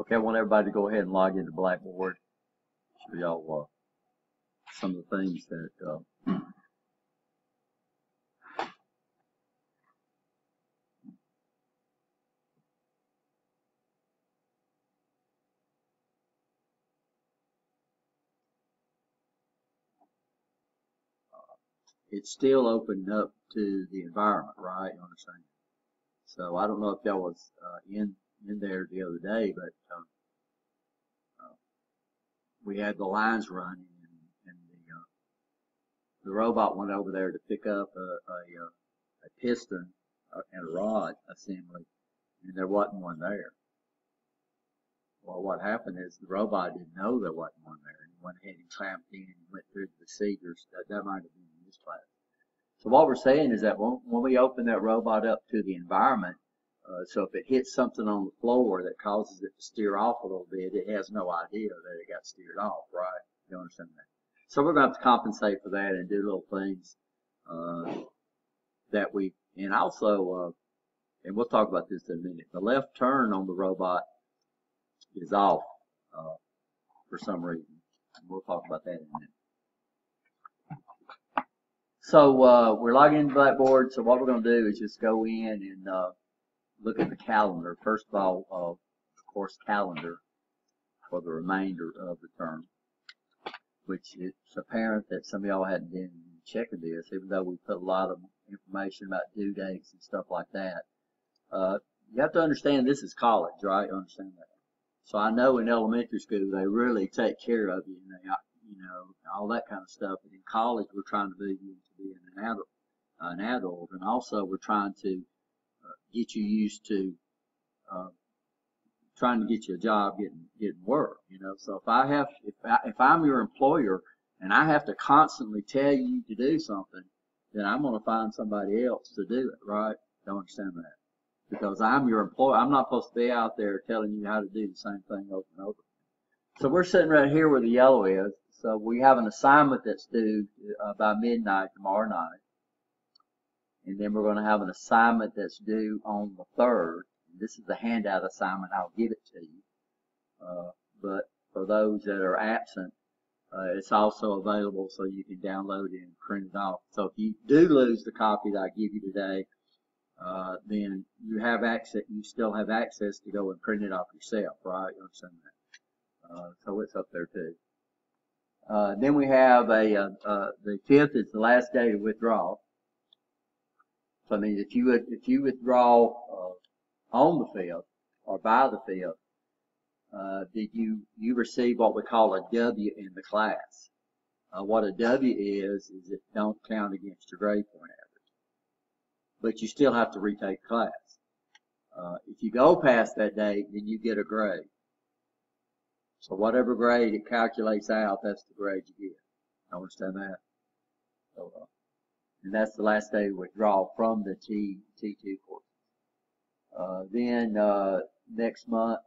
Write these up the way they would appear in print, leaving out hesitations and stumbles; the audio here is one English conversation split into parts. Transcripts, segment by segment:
Okay, I want everybody to go ahead and log into Blackboard. Show y'all some of the things that it's still open up to the environment, right? You understand? So I don't know if y'all was in there the other day, but we had the lines running, and the robot went over there to pick up a piston and a rod assembly, and there wasn't one there. Well, what happened is the robot didn't know there wasn't one there, and he went ahead and clamped in and went through the procedures. That might have been in this class. So what we're saying is that when we open that robot up to the environment, so if it hits something on the floor that causes it to steer off a little bit, it has no idea that it got steered off, right? You understand that? So we're going to have to compensate for that and do little things that we, and also, and we'll talk about this in a minute, the left turn on the robot is off for some reason. We'll talk about that in a minute. So we're logging into Blackboard. So what we're going to do is just go in and look at the calendar. First of all, of course, calendar for the remainder of the term, which it's apparent that some of y'all hadn't been checking this, even though we put a lot of information about due dates and stuff like that. You have to understand this is college, right? You understand that? So I know in elementary school they really take care of you, and they, you know, all that kind of stuff. But in college, we're trying to move you into being an adult, and also we're trying to get you used to trying to get you a job, getting work. You know, so if I'm your employer and I have to constantly tell you to do something, then I'm going to find somebody else to do it, right? Don't understand that. Because I'm your employer. I'm not supposed to be out there telling you how to do the same thing over and over. So we're sitting right here where the yellow is. So we have an assignment that's due by midnight tomorrow night. And then we're going to have an assignment that's due on the 3rd. This is the handout assignment. I'll give it to you. But for those that are absent, it's also available so you can download it and print it off. So if you do lose the copy that I give you today, then you have access. You still have access to go and print it off yourself, right? You understand that? So it's up there too. Then we have the 5th is the last day to withdraw. So I mean, if you withdraw on the 5th or by the 5th, then you receive what we call a W in the class. What a W is it don't count against your grade point average. But you still have to retake class. If you go past that date, then you get a grade. So whatever grade it calculates out, that's the grade you get. Understand that? So, and that's the last day to withdraw from the T2 course. Then next month,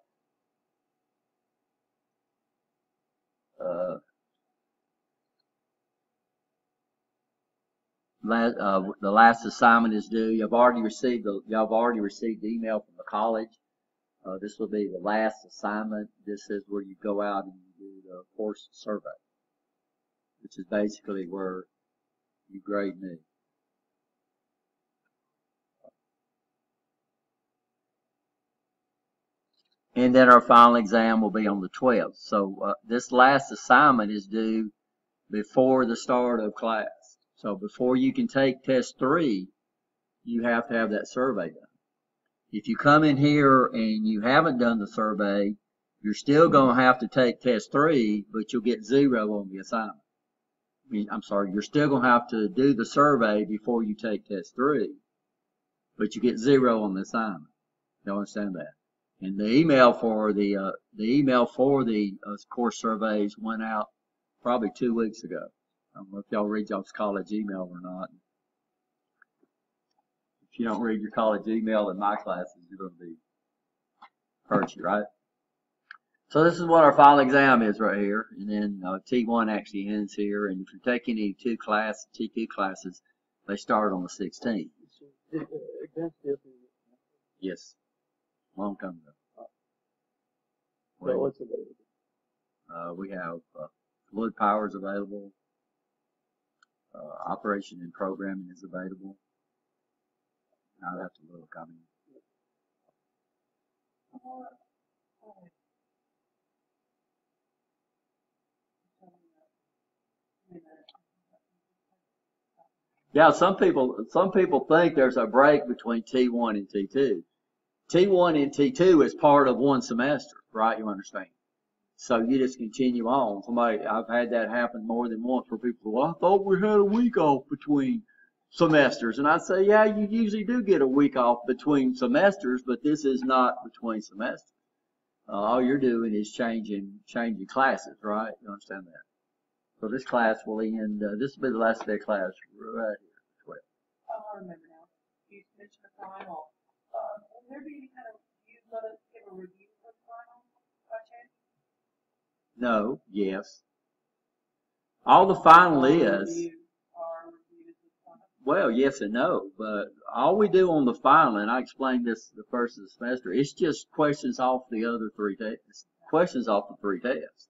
the last assignment is due. Y'all have already received the email from the college. This will be the last assignment. This is where you go out and you do the course survey, which is basically where you grade me. And then our final exam will be on the 12th. So this last assignment is due before the start of class. So before you can take test 3, you have to have that survey done. If you come in here and you haven't done the survey, you're still going to have to take test 3, but you'll get 0 on the assignment. I'm sorry, you're still going to have to do the survey before you take test 3, but you get 0 on the assignment. You understand that? And the email for the course surveys went out probably 2 weeks ago. I don't know if y'all read y'all's college email or not. If you don't read your college email in my classes, you're going to be hurt you, right? So this is what our final exam is right here. And then T1 actually ends here. And if you're taking any T2 classes, they start on the 16th. Yes. Long time ago. available. what's available? We have fluid power is available. Operation and programming is available. I'll have to look. I mean, yeah, some people think there's a break between T1 and T2. T1 and T2 is part of one semester, right? You understand? So you just continue on. I've had that happen more than once where people go, well, I thought we had a week off between semesters. And I say, yeah, you usually do get a week off between semesters, but this is not between semesters. All you're doing is changing classes, right? You understand that? So this class will end, this will be the last day of class right here. 12. Oh, I remember now. You mentioned the final. Will there be any kind of, you let us give a review for the final by chance? No, yes. All the final is, well, yes and no, but all we do on the final, and I explained this the first of the semester, it's just questions off the other 3 tests, questions off the 3 tests.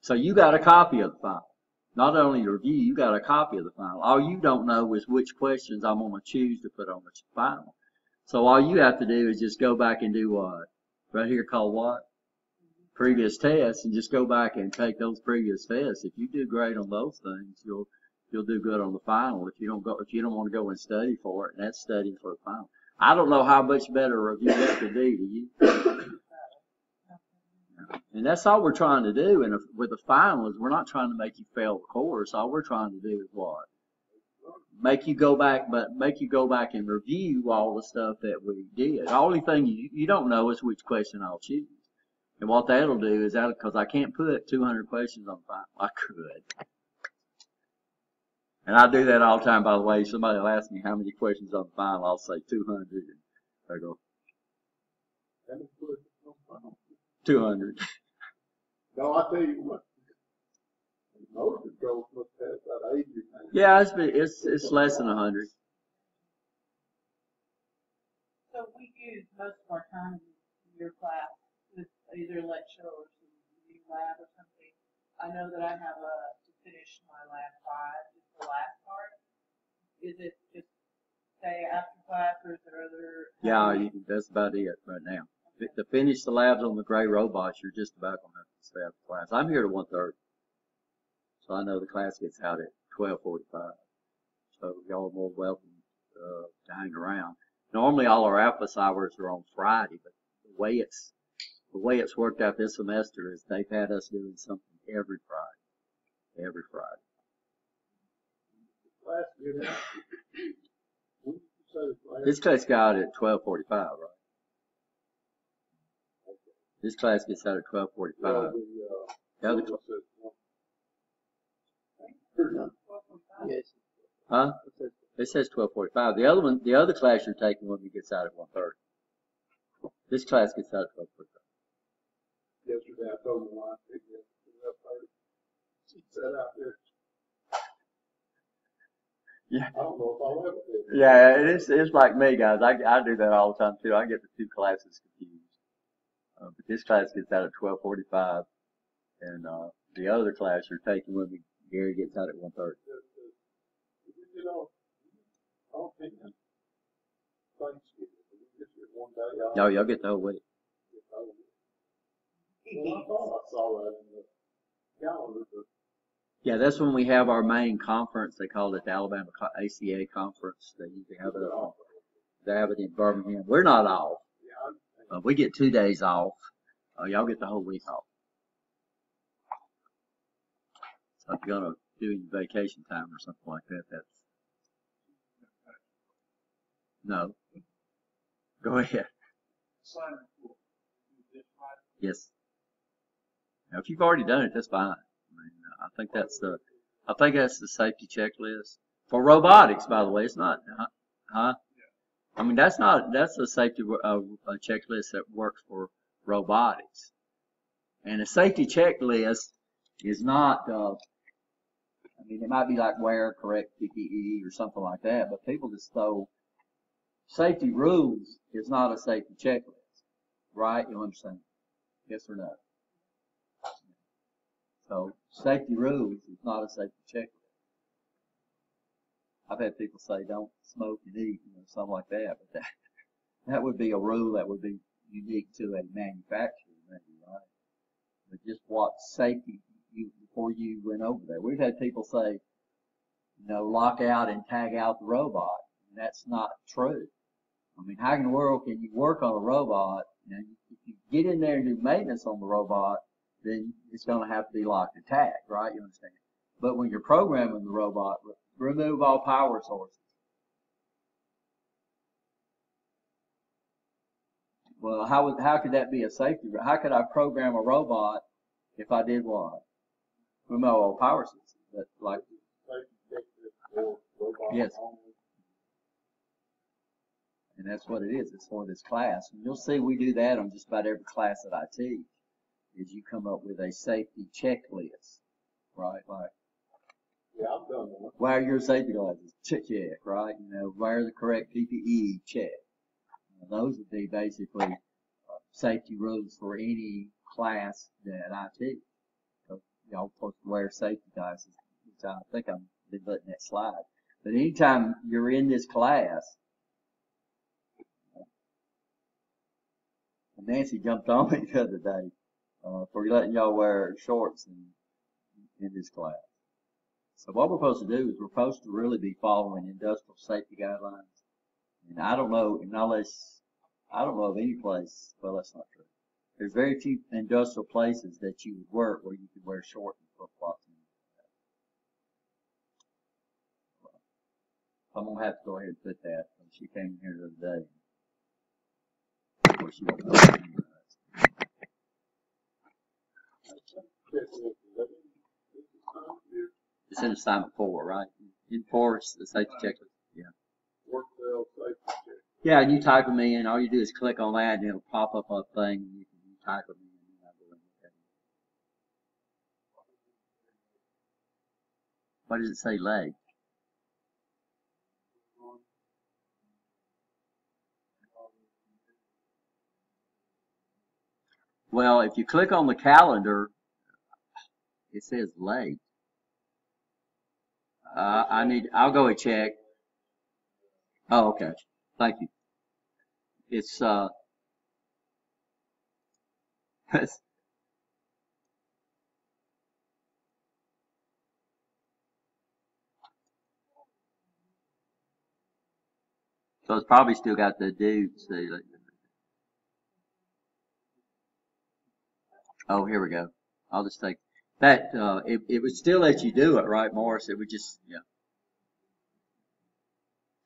So you got a copy of the final. Not only the review, you got a copy of the final. All you don't know is which questions I'm going to choose to put on the final. So all you have to do is just go back and do what? Right here called what? Previous tests, and just go back and take those previous tests. If you do great on those things, you'll do good on the final. If you don't want to go and study for it, and that's studying for the final. I don't know how much better a review that could be to you. And that's all we're trying to do. And with the final is we're not trying to make you fail the course. All we're trying to do is what? Make you go back and review all the stuff that we did. The only thing you don't know is which question I'll choose. And what that'll do is because I can't put 200 questions on the final. I could. And I do that all the time, by the way. Somebody will ask me how many questions on the final. I'll say 200. And they go, 200. No, I tell you what. Motor controls must have that 80. Yeah, it's less than 100. So we use most of our time in your class with either lecture or some new lab or something. I know that I have to finish my lab 5, just the last part. Is it just say after class, or is there other? Yeah, that's about it right now. To finish the labs on the gray robots, you're just about going to have to stay after class. I'm here to 1:30, so I know the class gets out at 12:45. So y'all are more welcome to hang around. Normally, all our office hours are on Friday, but the way it's worked out this semester is they've had us doing something every Friday. Every Friday. This class got out at 12:45, right? This class gets out at 12:45. The other class. Yes. Huh? It says 12:45. The other class you're taking with me gets out at 1:30. This class gets out at 12:45. Yesterday I told my wife to get up there. She sat out there. Yeah. I don't know if I'll ever do it. Yeah, it's like me, guys. I do that all the time too. I get the 2 classes confused. But this class gets out at 12:45, and the other class you're taking with me, Gary, gets out at 1:30. You know, I don't think Thanksgiving. We just get one day off. No, y'all get the whole week. Well, I thought I saw that in the calendar, but Yeah, that's when we have our main conference. They call it the Alabama ACA conference. They usually have it in Birmingham. We're not off. We get 2 days off. Y'all get the whole week off. So if you're gonna do any vacation time or something like that, that's no. Go ahead. Yes. Now, if you've already done it, that's fine. I mean, I think that's the safety checklist for robotics. By the way, it's not, huh? I mean, that's the safety checklist that works for robotics. And a safety checklist is not. I mean, it might be like wear correct PPE or something like that, but people just throw safety rules is not a safety checklist, right? You understand? Yes or no? So safety rules is not a safety checklist. I've had people say don't smoke and eat, something like that, but that would be a rule that would be unique to a manufacturer, maybe, right? But just what safety before you went over there. We've had people say, lock out and tag out the robot, and that's not true. I mean, how in the world can you work on a robot, and if you get in there and do maintenance on the robot, then it's going to have to be locked and tagged, right? You understand? But when you're programming the robot, remove all power sources. Well, how could that be a safety? How could I program a robot if I did what? Remove all power sources. But like, yes. And that's what it is. It's for this class. And you'll see we do that on just about every class that I teach, is you come up with a safety checklist, right? Like, yeah, I've done that. wear your safety glasses, check, right? Wear the correct PPE, check. Those would be basically safety rules for any class that I teach. So y'all supposed to wear safety glasses, which I think I've been letting that slide. But anytime you're in this class, Nancy jumped on me the other day for letting y'all wear shorts in this class. So what we're supposed to do is we're supposed to really be following industrial safety guidelines. And I don't know of any place, well, that's not true. There's very few industrial places that you would work where you could wear shorts and flip-flops. I'm going to have to go ahead and put that. She came in here the other day. Of course, she don't know. It's in assignment 4, right? In 4, it's the safety checklist. Yeah. Work well, safety check. Yeah, and you type them in. All you do is click on that, and it'll pop up a thing, and you can type them in. And I'll go in with that. What does it say, leg? Well, if you click on the calendar, it says late. I'll go and check. Oh, okay. Thank you. It's, so it's probably still got the due. See, oh, here we go. I'll just take that. It would still let you do it, right, Morris? It would just, yeah.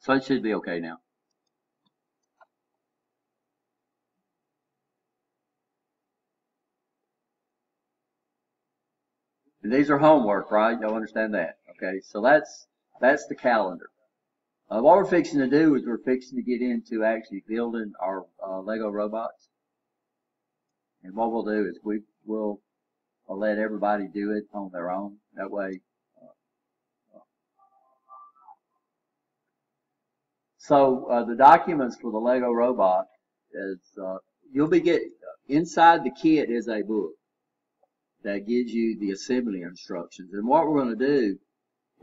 So it should be okay now. And these are homework, right? Y'all understand that? Okay, so that's the calendar. What we're fixing to do is we're fixing to get into actually building our Lego robots. And what we'll do is we'll let everybody do it on their own. That way. So the documents for the Lego robot is you'll be getting inside the kit is a book that gives you the assembly instructions. And what we're going to do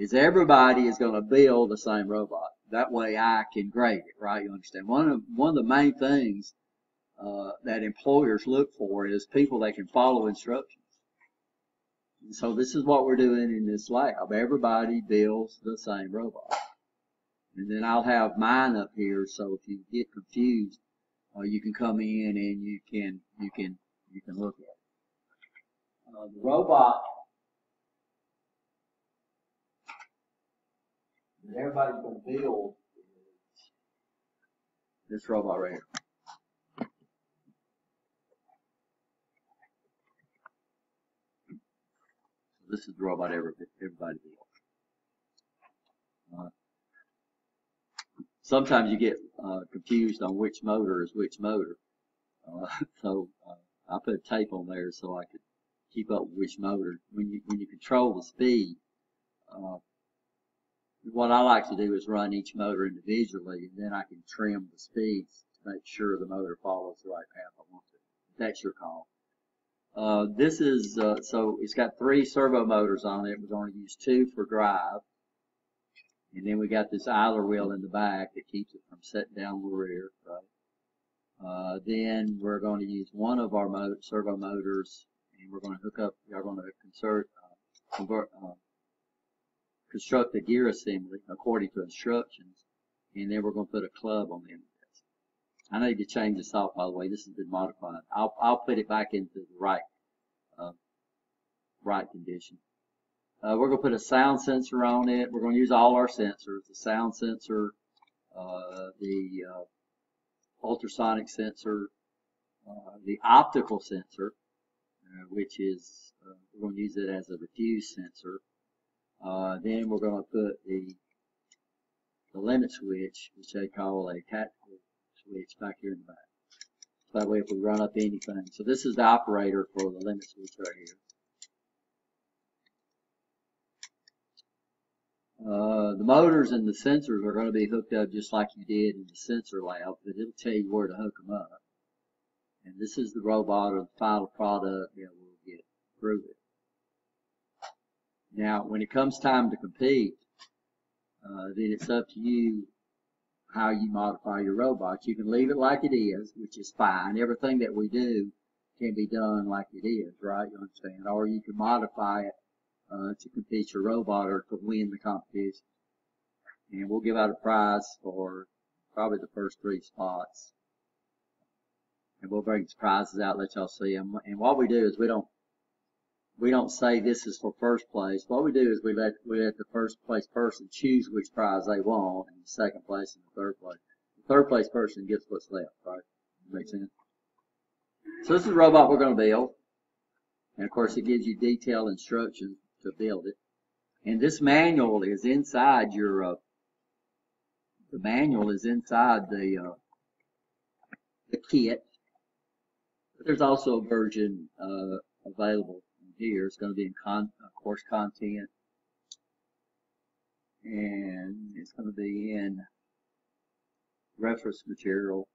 is everybody is going to build the same robot. That way I can grade it, right? You understand? One of the main things that employers look for is people that can follow instructions. And so this is what we're doing in this lab. Everybody builds the same robot. And then I'll have mine up here, so if you get confused, you can come in and you can look at it. The robot that everybody's going to build is this robot right here. This is the robot everybody builds. Sometimes you get confused on which motor is which motor. So I put tape on there so I could keep up with which motor. When you control the speed, what I like to do is run each motor individually, and then I can trim the speeds to make sure the motor follows the right path I want to. That's your call. This is, so it's got 3 servo motors on it. We're going to use 2 for drive. And then we got this idler wheel in the back that keeps it from setting down the rear, right? Then we're going to use one of our servo motors, and we're going to hook up, we're going to construct the gear assembly according to instructions, and then we're going to put a club on the end of this. I need to change this off, by the way. This has been modified. I'll put it back into the right condition. We're going to put a sound sensor on it. We're going to use all our sensors: the sound sensor, the ultrasonic sensor, the optical sensor, which is we're going to use it as a diffuse sensor. Then we're going to put the limit switch, which they call a tactical switch, back here in the back. So that way, if we run up anything, so this is the operator for the limit switch right here. The motors and the sensors are going to be hooked up just like you did in the sensor lab, but it'll tell you where to hook them up. And this is the robot or the final product that we'll get through it. Now, when it comes time to compete, then it's up to you how you modify your robot. You can leave it like it is, which is fine. Everything that we do can be done like it is, right? You understand? Or you can modify it to compete your robot or to win the competition. And we'll give out a prize for probably the first 3 spots. And we'll bring the prizes out, let y'all see them. And what we do is we don't say this is for first place. What we do is we let the first place person choose which prize they want, and the second place and the third place. The third place person gets what's left, right? Makes sense? So this is a robot we're going to build. And of course it gives you detailed instructions to build it. And this manual is inside your, the manual is inside the kit. But there's also a version, available here. It's going to be in course content. And it's going to be in reference material.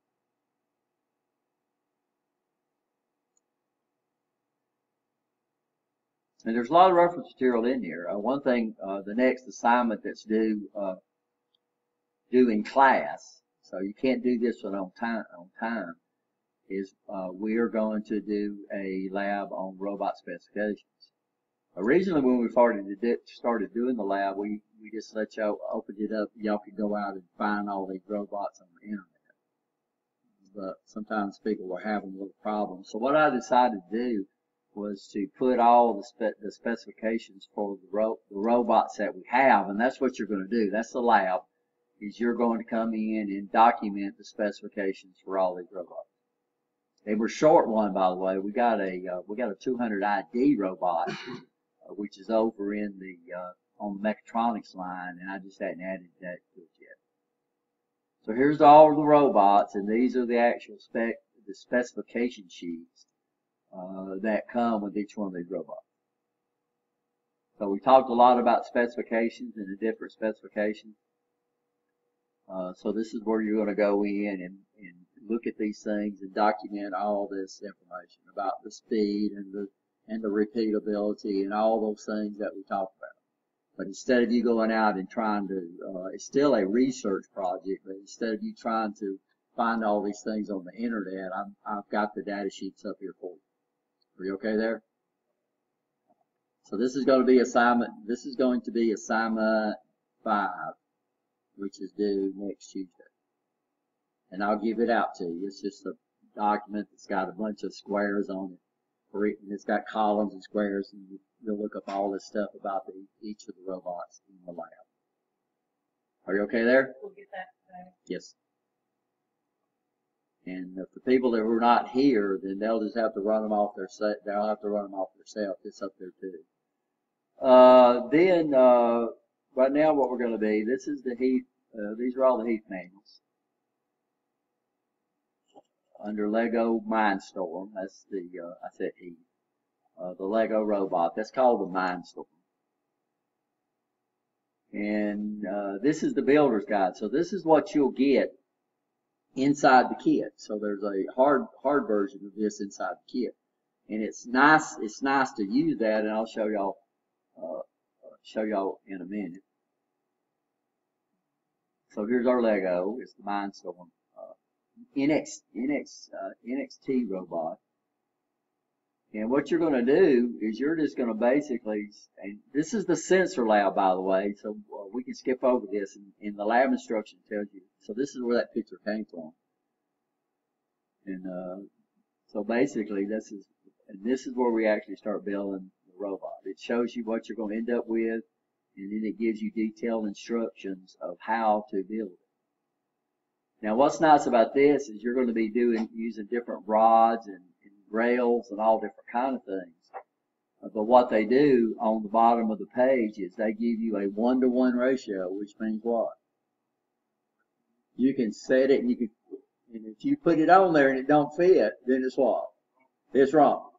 And there's a lot of reference material in here. One thing, the next assignment that's due in class, so you can't do this one on time, is we are going to do a lab on robot specifications. Originally, when we started doing the lab, we just let y'all open it up. Y'all could go out and find all these robots on the internet. But sometimes people were having a little problem. So what I decided to do was to put all the specifications for the robots that we have, and that's what you're going to do. That's the lab, is you're going to come in and document the specifications for all these robots. They were short one, by the way. We got a 200 ID robot, which is over in the on the mechatronics line, and I just hadn't added that to it yet. So here's all the robots, and these are the actual the specification sheets that come with each one of these robots. So we talked a lot about specifications and the different specifications. So this is where you're going to go in and look at these things and document all this information about the speed and the repeatability and all those things that we talked about. But instead of you going out and trying to, it's still a research project, but instead of you trying to find all these things on the internet, I've got the data sheets up here for you. Are you okay there? So this is going to be assignment 5, which is due next Tuesday. And I'll give it out to you. It's just a document that's got a bunch of squares on it. And it's got columns and squares, and you'll look up all this stuff about each of the robots in the lab. Are you okay there? We'll get that today. Yes. And if the people that were not here, then they'll just have to run them off their set. They'll have to run them off themselves. It's up there too. Right now, what we're going to be, this is the heat. These are all the heat manuals under Lego Mindstorm. That's the I said heat. The Lego robot. That's called the Mindstorm. And this is the builder's guide. So this is what you'll get inside the kit. So there's a hard version of this inside the kit. And it's nice to use that, and I'll show y'all in a minute. So here's our Lego. It's the Mindstorm NXT robot. And what you're going to do is you're just going to basically, and this is the sensor lab, by the way, so we can skip over this, and in the lab instruction tells you. So this is where that picture came from. And so basically this is where we actually start building the robot. It shows you what you're going to end up with, and then it gives you detailed instructions of how to build it. Now what's nice about this is you're going to be using different rods and rails and all different kind of things. But what they do on the bottom of the page is they give you a 1-to-1 ratio, which means what? You can set it, and if you put it on there and it don't fit, then it's what? It's wrong.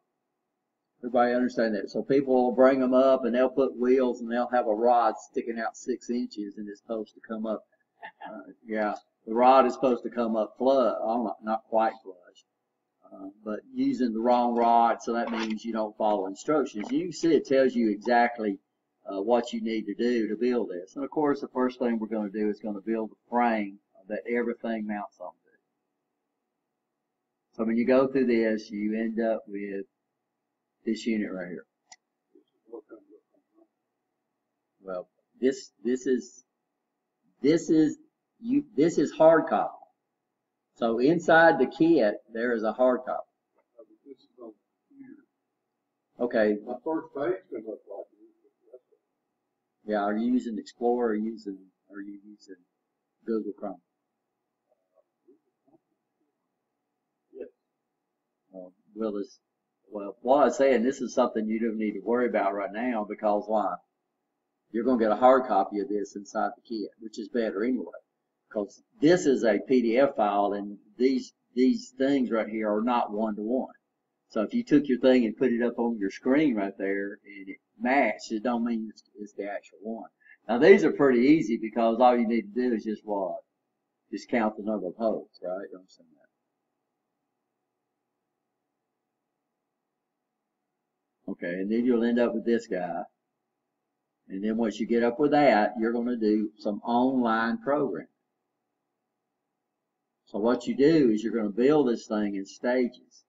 Everybody understand that? So people will bring them up and they'll put wheels and they'll have a rod sticking out 6 inches and it's supposed to come up. The rod is supposed to come up flush, not quite flush. But using the wrong rod, so that means you don't follow instructions. You can see it tells you exactly what you need to do to build this. And of course, the first thing we're going to do is going to build the frame that everything mounts onto. So when you go through this, you end up with this unit right here. Well, this is hard copy. So inside the kit, there is a hard copy. This is on the computer. Okay. My first page can look like this. Yeah, are you using Explorer or are you using Google Chrome? Yes. Well, what I was saying, this is something you don't need to worry about right now, because why? You're going to get a hard copy of this inside the kit, which is better anyway. Because this is a PDF file, and these things right here are not 1-to-1. So if you took your thing and put it up on your screen right there and it matched, it don't mean it's the actual one. Now these are pretty easy, because all you need to do is just what? Just count the number of holes, right? You understand that? Okay, and then you'll end up with this guy. And then once you get up with that, you're going to do some online programming. So what you do is you're going to build this thing in stages.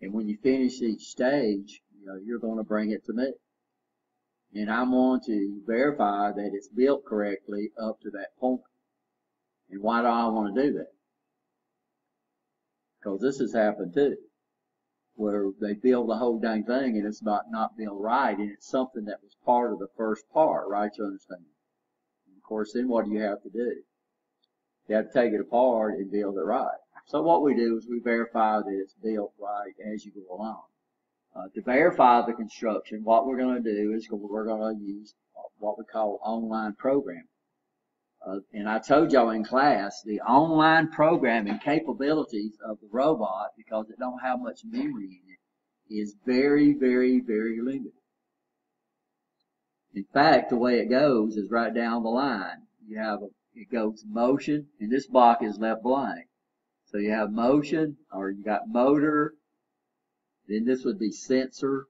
And when you finish each stage, you're going to bring it to me. And I'm going to verify that it's built correctly up to that point. And why do I want to do that? Because this has happened too, where they build the whole dang thing and it's not built right, and it's something that was part of the first part, right? You understand? And of course, then what do you have to do? You have to take it apart and build it right. So what we do is we verify that it's built right as you go along. To verify the construction, what we're going to do is we're going to use what we call online programming. And I told y'all in class, the online programming capabilities of the robot, because it don't have much memory in it, is very, very, very limited. In fact, the way it goes is right down the line. It goes motion, and this block is left blank. So you have motion, or you got motor, then this would be sensor,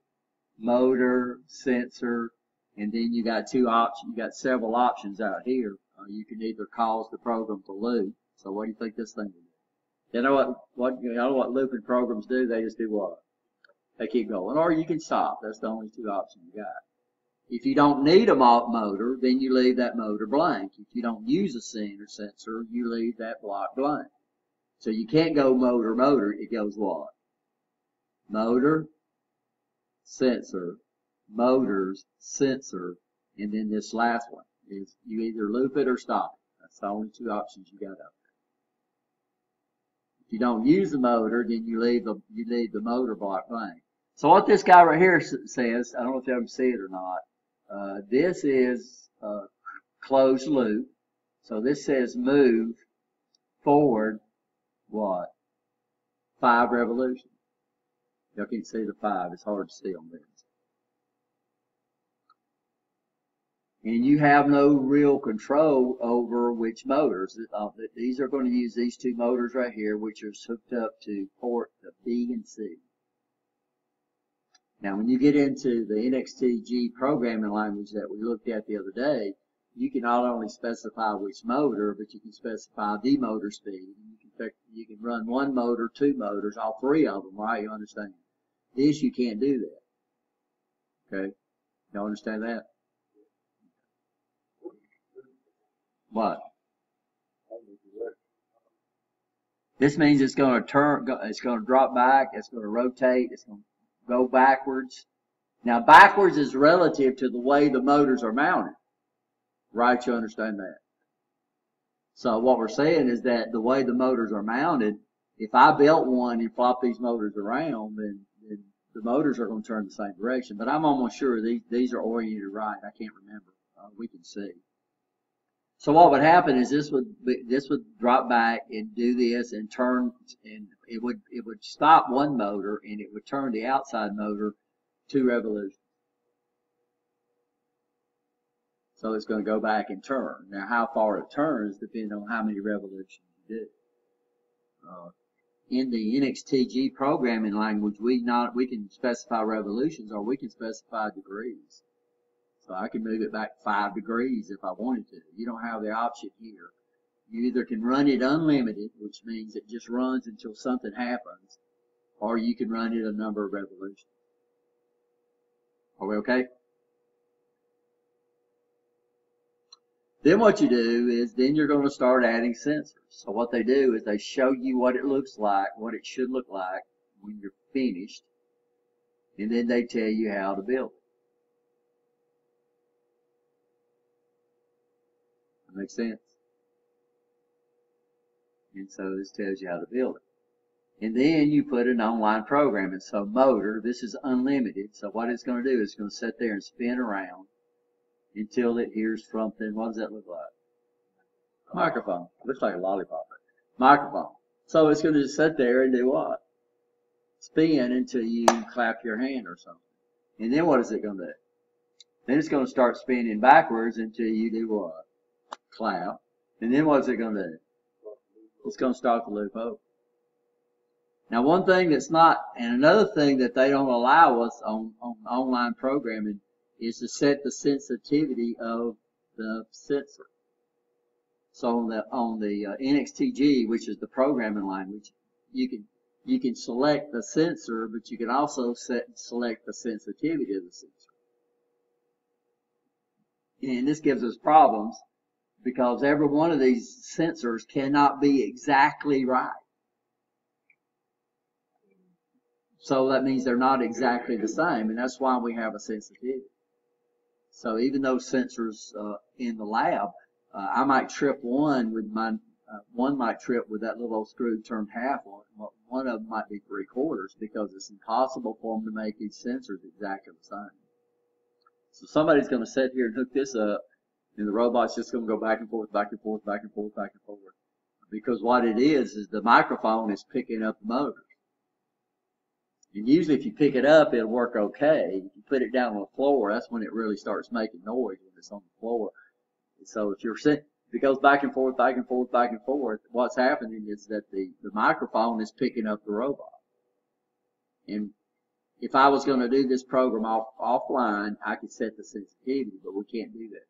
motor, sensor, and then you got several options out here. You can either cause the program to loop. So what do you think this thing will do? You know what looping programs do? They just do what? They keep going. Or you can stop. That's the only 2 options you got. If you don't need a motor, then you leave that motor blank. If you don't use a sensor, you leave that block blank. So you can't go motor. It goes what? Motor, sensor, motors, sensor, and then this last one is you either loop it or stop it. That's the only 2 options you got out there. If you don't use the motor, then you leave the motor block blank. So what this guy right here says, I don't know if you ever see it or not. This is closed loop. So this says move forward what? 5 revolutions. Y'all can see the 5. It's hard to see on this. And you have no real control over which motors. These are going to use these 2 motors right here, which are hooked up to port B and C. Now, when you get into the NXTG programming language that we looked at the other day, you can not only specify which motor, but you can specify the motor speed. You can run one motor, two motors, all three of them, right? You understand? This, you can't do that. Okay? Y'all understand that? What? This means it's going to turn, it's going to drop back, it's going to rotate, it's going to go backwards. Now, backwards is relative to the way the motors are mounted. Right? You understand that? So what we're saying is that the way the motors are mounted, if I built one and flop these motors around, then the motors are going to turn the same direction. But I'm almost sure these are oriented right. I can't remember. We can see. So what would happen is this would drop back and do this and turn, and it would stop one motor and it would turn the outside motor 2 revolutions. So it's going to go back and turn. Now, how far it turns depends on how many revolutions you do. In the NXTG programming language, we can specify revolutions or we can specify degrees. So I can move it back 5 degrees if I wanted to. You don't have the option here. You either can run it unlimited, which means it just runs until something happens, or you can run it a number of revolutions. Are we okay? Then what you do is then you're going to start adding sensors. So what they do is they show you what it looks like, what it should look like when you're finished, and then they tell you how to build it. That makes sense? And so this tells you how to build it. And then you put an online program. And so motor, this is unlimited. So what it's going to do is it's going to sit there and spin around until it hears something. What does that look like? Microphone. Looks like a lollipop. Microphone. So it's going to just sit there and do what? Spin until you clap your hand or something. And then what is it going to do? Then it's going to start spinning backwards until you do what? Clap. And then what is it going to do? It's going to start the loop over. Now, one thing that's not, and another thing that they don't allow us on online programming is to set the sensitivity of the sensor. So on the NXTG, which is the programming language, you can select the sensor, but you can also select the sensitivity of the sensor. And this gives us problems because every one of these sensors cannot be exactly right. So that means they're not exactly the same, and that's why we have a sensitivity. So even those sensors in the lab, I might trip one with one might trip with that little old screw turned half on it. One of them might be 3/4 because it's impossible for them to make these sensors exactly the same. So somebody's going to sit here and hook this up, and the robot's just going to go back and forth, back and forth, back and forth, back and forth. Because what it is the microphone is picking up the motors. And usually if you pick it up, it'll work okay. If you put it down on the floor, that's when it really starts making noise, when it's on the floor. And so if it goes back and forth, back and forth, back and forth, what's happening is that the microphone is picking up the robot. And if I was going to do this program offline, I could set the sensitivity, but we can't do that.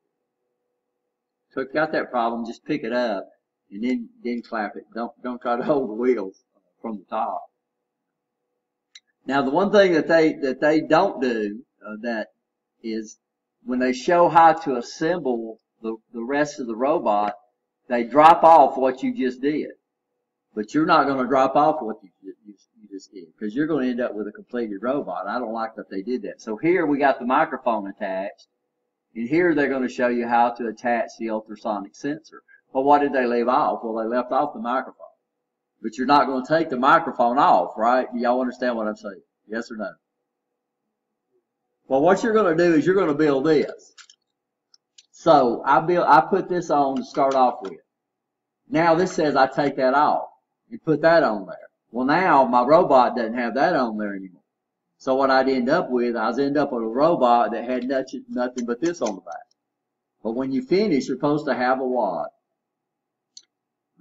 So if you got that problem, just pick it up and then clap it. Don't try to hold the wheels from the top. Now, the one thing that they don't do that is when they show how to assemble the rest of the robot, they drop off what you just did. But you're not going to drop off what you just did because you're going to end up with a completed robot. I don't like that they did that. So here we got the microphone attached, and here they're going to show you how to attach the ultrasonic sensor. Well, what did they leave off? Well, they left off the microphone. But you're not going to take the microphone off, right? Do y'all understand what I'm saying? Yes or no? Well, what you're going to do is you're going to build this. So I put this on to start off with. Now this says I take that off and put that on there. Well, now my robot doesn't have that on there anymore. So what I'd end up with, I was end up with a robot that had nothing but this on the back. But when you finish, you're supposed to have a what?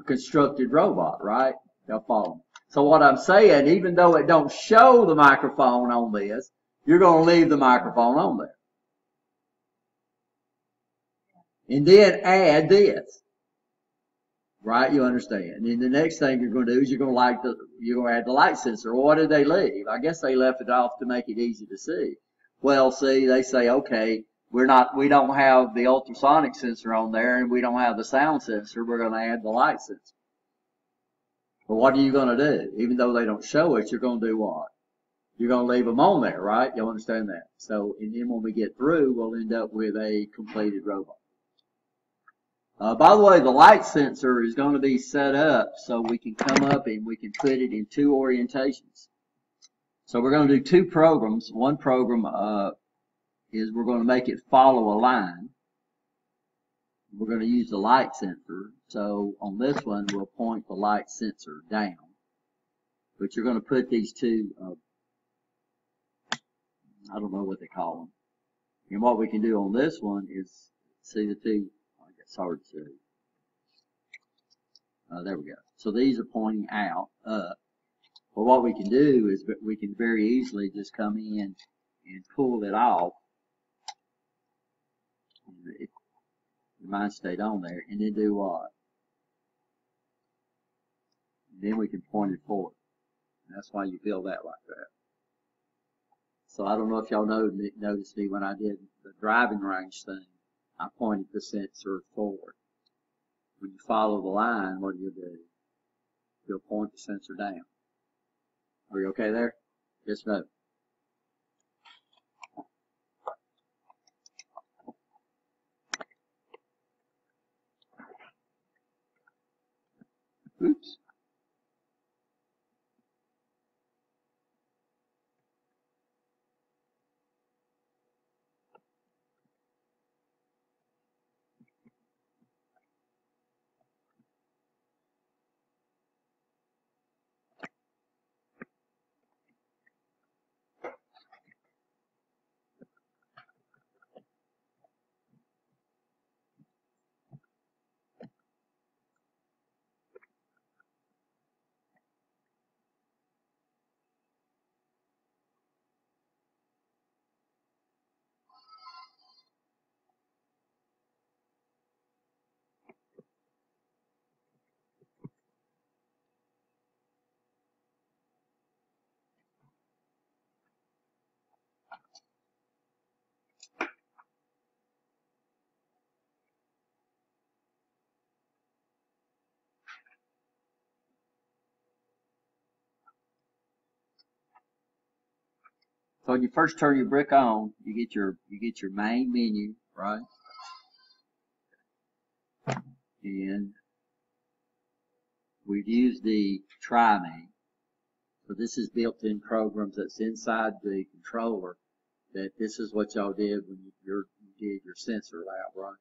A constructed robot, right? Y'all follow me? So what I'm saying, even though it don't show the microphone on this, you're going to leave the microphone on there. And then add this. Right? You understand. And the next thing you're going to do is you're going to add the light sensor. Well, what did they leave? I guess they left it off to make it easy to see. Well, see, they say, okay, we don't have the ultrasonic sensor on there and we don't have the sound sensor. We're going to add the light sensor. But what are you going to do? Even though they don't show it, you're going to do what? You're going to leave them on there, right? You understand that? So, and then when we get through, we'll end up with a completed robot. By the way, the light sensor is going to be set up so we can come up and we can put it in two orientations. So we're going to do two programs. One program is we're going to make it follow a line. We're going to use the light sensor. So on this one, we'll point the light sensor down. But you're going to put these two, I don't know what they call them. And what we can do on this one is see the two. It's hard to see. There we go. So these are pointing out, up. Well, what we can do is we can very easily just come in and pull it off. Mine stayed on there. And then do what? And then we can point it forward. And that's why you build that like that. So I don't know if y'all noticed me when I did the driving range thing. I pointed the sensor forward. When you follow the line, what do? You'll point the sensor down. Are you okay there? Yes, no? Oops. So when you first turn your brick on, you get your main menu, right? And we've used the TriMain. So this is built-in programs that's inside the controller. That this is what y'all did when you did your sensor lab, right?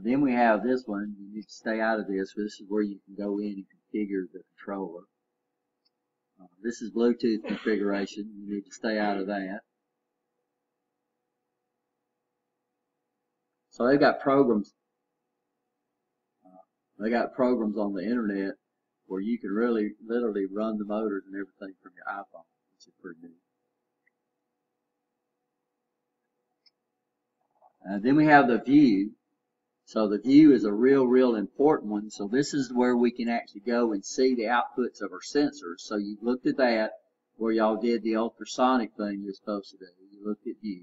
Then we have this one. You need to stay out of this. This is where you can go in and configure the controller. This is Bluetooth configuration. You need to stay out of that. So they've got programs. They got programs on the internet where you can really, literally run the motors and everything from your iPhone, which is pretty neat. Then we have the view. So the view is a real important one. So this is where we can actually go and see the outputs of our sensors. So you looked at that where y'all did the ultrasonic thing you're supposed to do. You looked at view.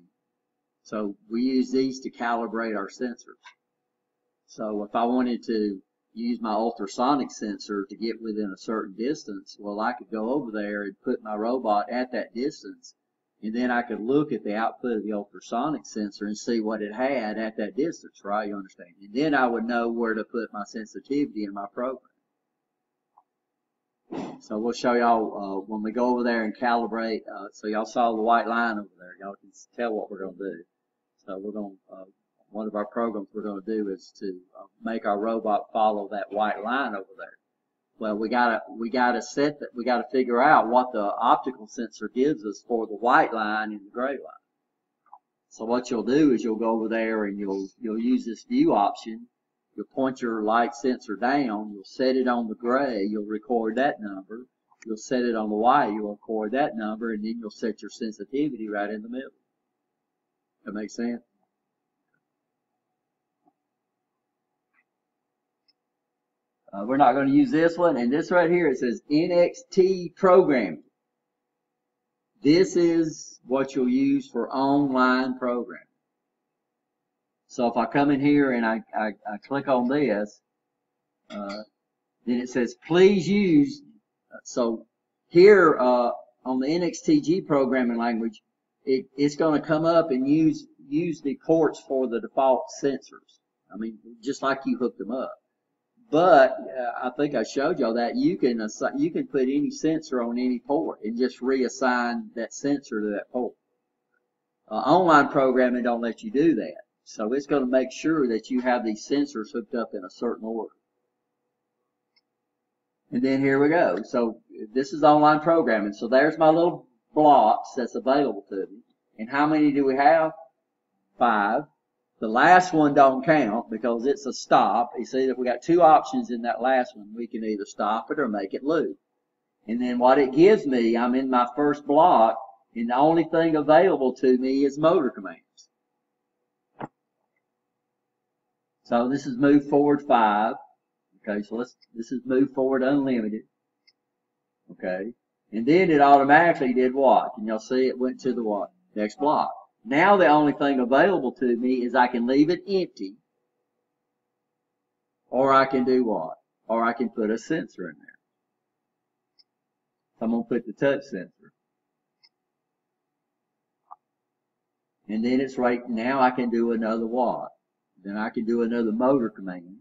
So we use these to calibrate our sensors. So if I wanted to use my ultrasonic sensor to get within a certain distance, well, I could go over there and put my robot at that distance. And then I could look at the output of the ultrasonic sensor and see what it had at that distance, right? You understand? And then I would know where to put my sensitivity in my program. So we'll show y'all when we go over there and calibrate. So y'all saw the white line over there. Y'all can tell what we're going to do. So we're going to, one of our programs we're going to do is to make our robot follow that white line over there. Well, we gotta figure out what the optical sensor gives us for the white line and the gray line. So what you'll do is you'll go over there and you'll use this view option. You'll point your light sensor down. You'll set it on the gray. You'll record that number. you'll set it on the Y, you'll record that number, and then you'll set your sensitivity right in the middle. That makes sense? We're not going to use this one, and this right here, it says NXT programming. This is what you'll use for online programming. So if I come in here and I click on this, then it says please use. So here on the NXTG programming language, it's going to come up and use the ports for the default sensors. I mean, just like you hooked them up. But I think I showed y'all that you can put any sensor on any port and just reassign that sensor to that port. Online programming don't let you do that. So it's going to make sure that you have these sensors hooked up in a certain order. And then here we go. So this is online programming. So there's my little blocks that's available to me. And how many do we have? 5. The last one don't count because it's a stop. You see that we got 2 options in that last one. We can either stop it or make it loop. And then what it gives me, I'm in my first block, and the only thing available to me is motor commands. So this is move forward 5. Okay, so this is move forward unlimited. Okay, and then it automatically did what? And you'll see it went to the what? Next block. Now the only thing available to me is I can leave it empty, or I can do what? Or I can put a sensor in there. I'm going to put the touch sensor. And then it's right now I can do another what? Then I can do another motor command.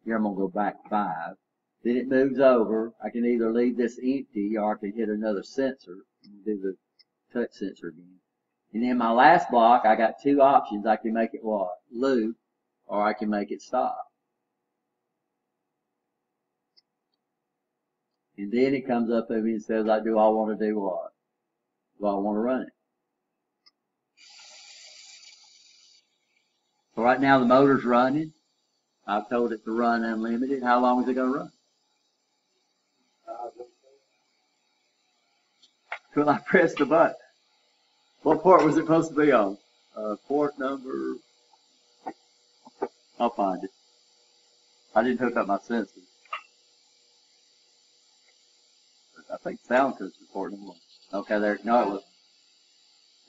Here I'm going to go back 5. Then it moves over. I can either leave this empty or I can hit another sensor and do the touch sensor again. And in my last block, I got 2 options. I can make it what? Loop, or I can make it stop. And then it comes up to me and says, do I want to do what? Do I want to run it? So right now the motor's running. I've told it to run unlimited. How long is it going to run? Till I press the button. What port was it supposed to be on? Port number. I'll find it. I didn't hook up my sensors. I think sound is port number 1. Okay, there. No, it wasn't.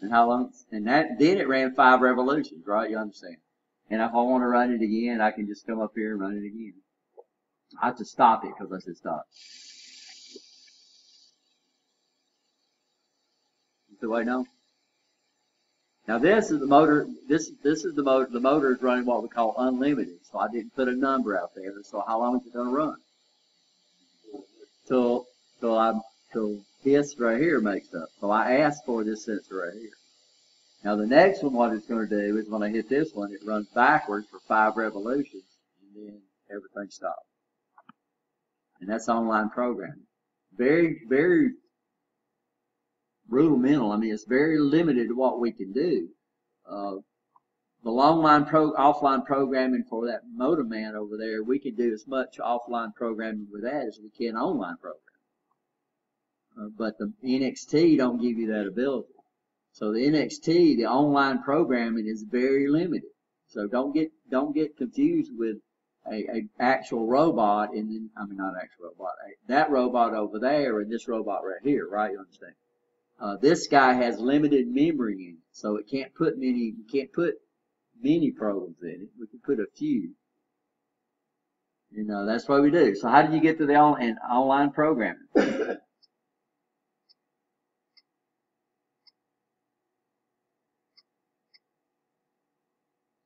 And how long? And then it ran 5 revolutions, right? You understand? And if I want to run it again, I can just come up here and run it again. I have to stop it because I said stop. So wait, no. Now this is the motor. This is the motor. The motor is running what we call unlimited. So I didn't put a number out there. So how long is it going to run? Till this right here makes up. So I asked for this sensor right here. Now the next one, what it's going to do is when I hit this one, it runs backwards for 5 revolutions, and then everything stops. And that's online programming. Very, very rudimental. I mean, it's very limited to what we can do. The offline programming for that motor man over there, we can do as much offline programming with that as we can online programming. But the NXT don't give you that ability. So the NXT, the online programming, is very limited. So don't get confused with a actual robot, and then not actual robot, that robot over there and this robot right here, right? You understand? This guy has limited memory in it, so it can't put many. You can't put many programs in it. We can put a few. That's what we do. So how did you get to the online programming?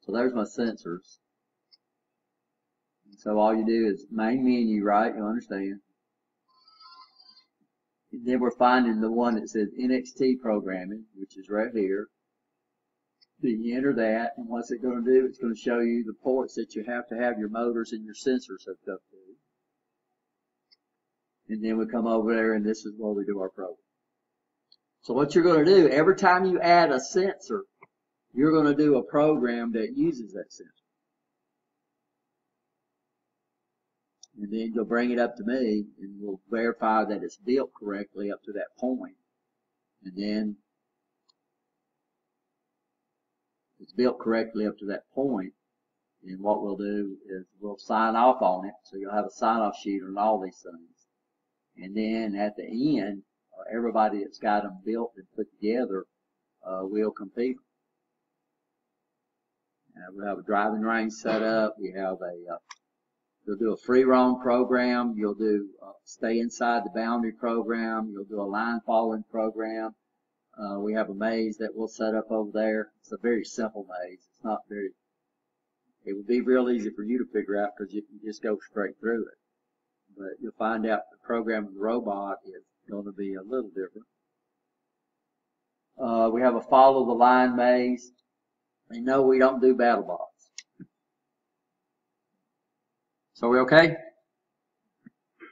So there's my sensors. So all you do is main menu, right? You understand. And then we're finding the one that says NXT programming, which is right here. Then you enter that, and what's it going to do? It's going to show you the ports that you have to have your motors and your sensors hooked up to. And then we come over there, and this is where we do our program. So what you're going to do, every time you add a sensor, you're going to do a program that uses that sensor. And then you'll bring it up to me, and we'll verify that it's built correctly up to that point. And then it's built correctly up to that point, and what we'll do is we'll sign off on it. So you'll have a sign-off sheet on all these things. And then at the end, everybody that's got them built and put together will compete. We'll have a driving range set up. We have you'll do a free roam program. You'll do stay inside the boundary program. You'll do a line following program. We have a maze that we'll set up over there. It's a very simple maze. It's not very, it would be real easy for you to figure out because you can just go straight through it. But you'll find out the program of the robot is going to be a little different. We have a follow the line maze. And no, we don't do battle bots. So we okay?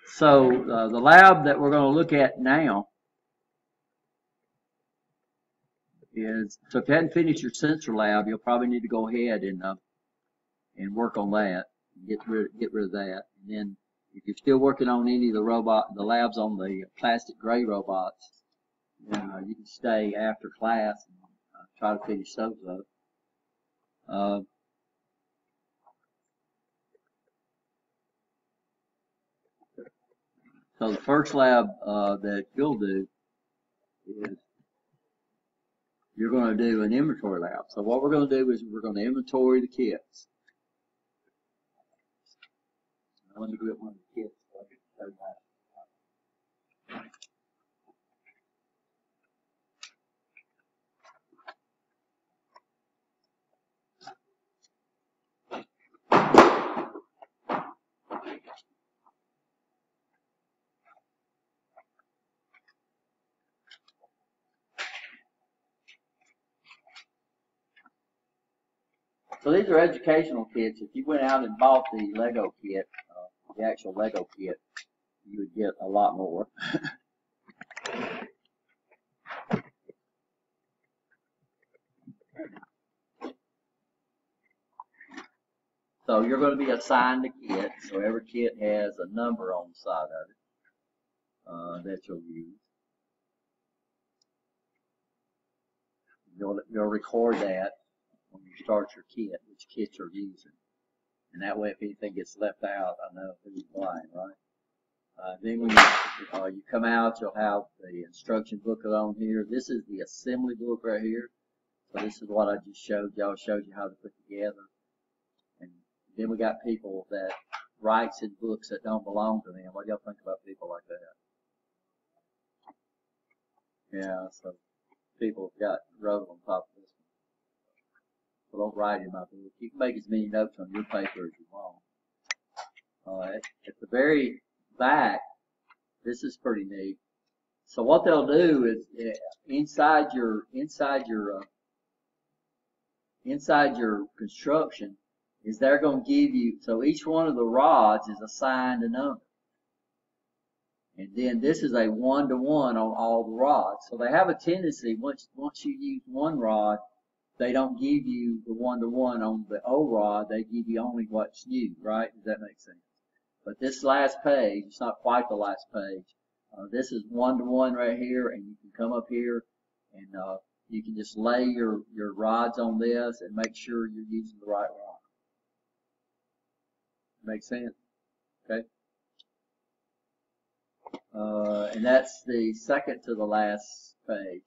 So the lab that we're going to look at now is, so if you hadn't finished your sensor lab, you'll probably need to go ahead and work on that, get rid of that. And then if you're still working on any of the labs on the plastic gray robots, then you can stay after class and try to finish those up. So the first lab that you'll do is you're going to do an inventory lab. So what we're going to do is we're going to inventory the kits. Let me get one of the kits so I can show you how. So these are educational kits. If you went out and bought the Lego kit, the actual Lego kit, you would get a lot more. So you're going to be assigned a kit. So every kit has a number on the side of it that you'll use. You'll record that when you start your kit, which kit you're using. And that way, if anything gets left out, I know who's blind, right? Then when you come out, you'll have the instruction booklet on here. This is the assembly book right here. So this is what I just showed y'all, showed you how to put together. And then we got people that writes in books that don't belong to them. What do y'all think about people like that? Yeah, so people have got wrote on top of this one. So don't write in my book. You can make as many notes on your paper as you want. At the very back, this is pretty neat. So what they'll do is inside your construction is they're going to give you, so each one of the rods is assigned a number. And then this is a 1-to-1 on all the rods. So they have a tendency, once you use one rod, they don't give you the 1-to-1 on the old rod. They give you only what's new, right? Does that make sense? But this last page, it's not quite the last page. This is 1-to-1 right here, and you can come up here and you can just lay your rods on this and make sure you're using the right rod. Make sense? Okay. And that's the second to the last page.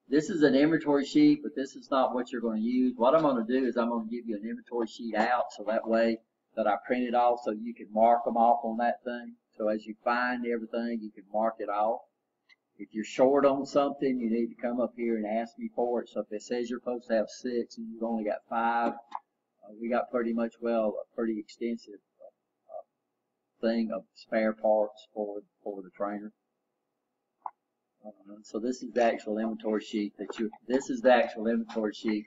This is an inventory sheet, but this is not what you're going to use. What I'm going to do is I'm going to give you an inventory sheet out, so that way that I print it off so you can mark them off on that thing. So as you find everything, you can mark it off. If you're short on something, you need to come up here and ask me for it. So if it says you're supposed to have 6 and you've only got 5, we got pretty much, a pretty extensive thing of spare parts for the trainer. So this is the actual inventory sheet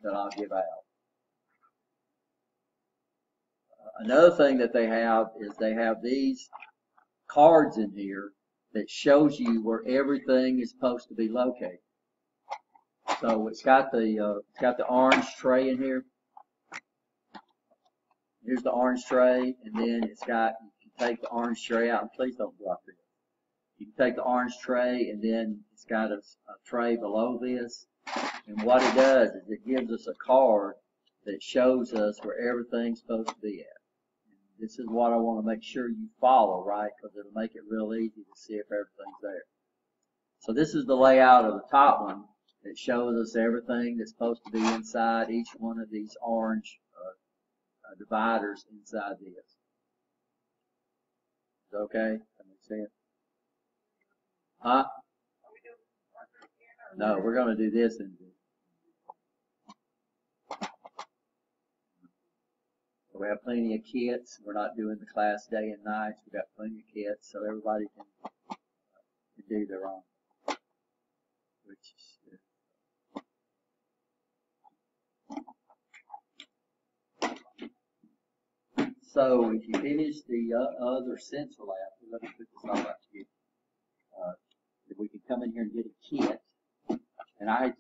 that I'll give out. Another thing that they have is they have these cards in here that shows you where everything is supposed to be located. So it's got the orange tray in here. Here's the orange tray, and then it's got, you take the orange tray out, and please don't drop this. You can take the orange tray, and then it's got a tray below this. And what it does is it gives us a card that shows us where everything's supposed to be at. And this is what I want to make sure you follow, right? Because it'll make it real easy to see if everything's there. So this is the layout of the top one. It shows us everything that's supposed to be inside each one of these orange dividers inside this. Is that okay? That makes sense? Huh? No, we're going to do this in we have plenty of kits. We're not doing the class day and nights. We've got plenty of kits, so everybody can do their own. Which is so if you finish the other sensor lab, let me put this all out to you. If we can come in here and get a kit, and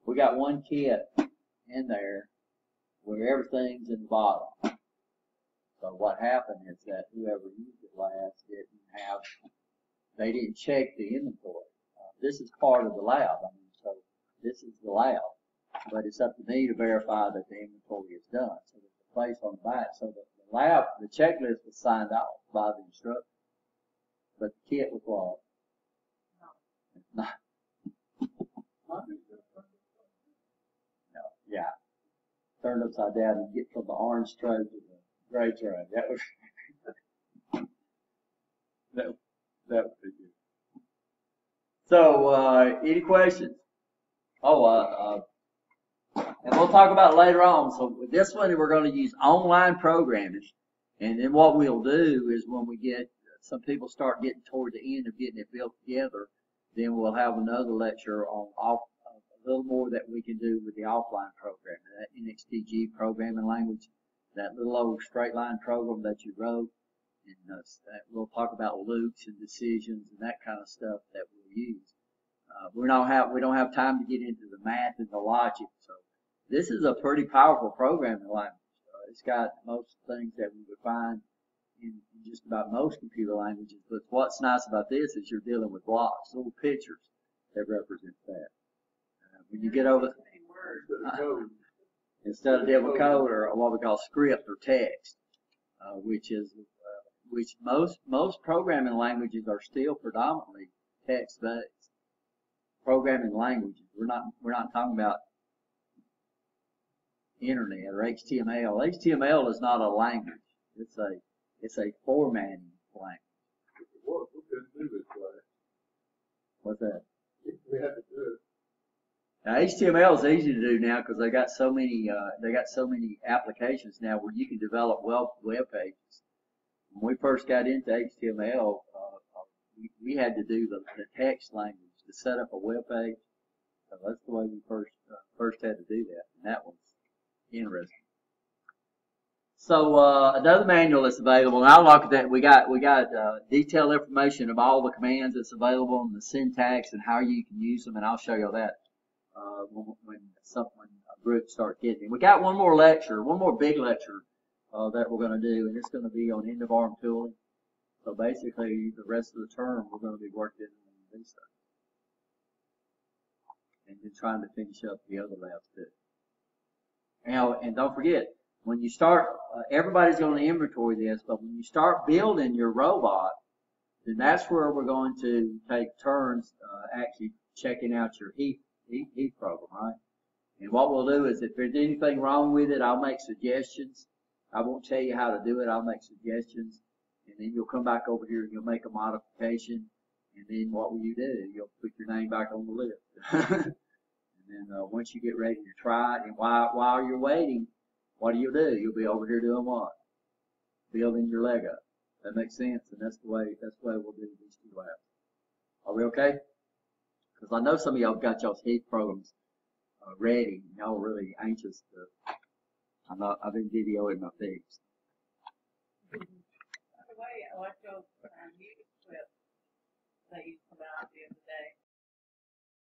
we got one kit in there where everything's in the bottom. So what happened is that whoever used it last they didn't check the inventory. This is part of the lab. I mean, so this is the lab, but it's up to me to verify that the inventory is done. So there's a place on the back. So the lab, the checklist was signed off by the instructor, but the kit was lost. It's not. No, yeah. Turned upside down and get from the orange tray to the gray tray. That was that would be good. So, any questions? Oh, and we'll talk about it later on. So with this one, we're going to use online programming, and then what we'll do is when we get some people start getting toward the end of getting it built together, then we'll have another lecture on a little more that we can do with the offline programming, that NXDG programming language, that little old straight line program that you wrote, and we'll talk about loops and decisions and that kind of stuff that we'll use. We don't have time to get into the math and the logic, so this is a pretty powerful programming language. It's got most things that we would find in just about most computer languages, but what's nice about this is you're dealing with blocks, little pictures that represent that. When you get over instead of dealing with code or what we call script or text, which most programming languages are still predominantly text-based. Programming languages. We're not talking about internet or HTML. HTML is not a language. It's a formatting language. What we couldn't do this way. What's that? We had to do it. Now, HTML is easy to do now because they got so many applications now where you can develop web pages. When we first got into HTML, we had to do the text language to set up a web page. So that's the way we first had to do that, and that was interesting. So another manual that's available, and I'll look at that. We got detailed information of all the commands that's available and the syntax and how you can use them, and I'll show you that when a group starts getting it. We got one more big lecture that we're going to do, and it's going to be on end-of-arm tooling. So basically, the rest of the term we're going to be working on these things, and then trying to finish up the other labs too. Now, and don't forget, when you start, everybody's going to inventory this, but when you start building your robot, then that's where we're going to take turns actually checking out your heat program, right? And what we'll do is if there's anything wrong with it, I'll make suggestions. I won't tell you how to do it. I'll make suggestions. And then you'll come back over here and you'll make a modification. And then what will you do? You'll put your name back on the list. And then once you get ready to try it, and while you're waiting, what do? You'll be over here doing what? Building your Lego. That makes sense, and that's the way we'll do these two labs. Are we okay? Because I know some of y'all got y'all's heat programs ready. Y'all are really anxious to. I've been videoing my things. By the way, I like those new clips that you put out the other day.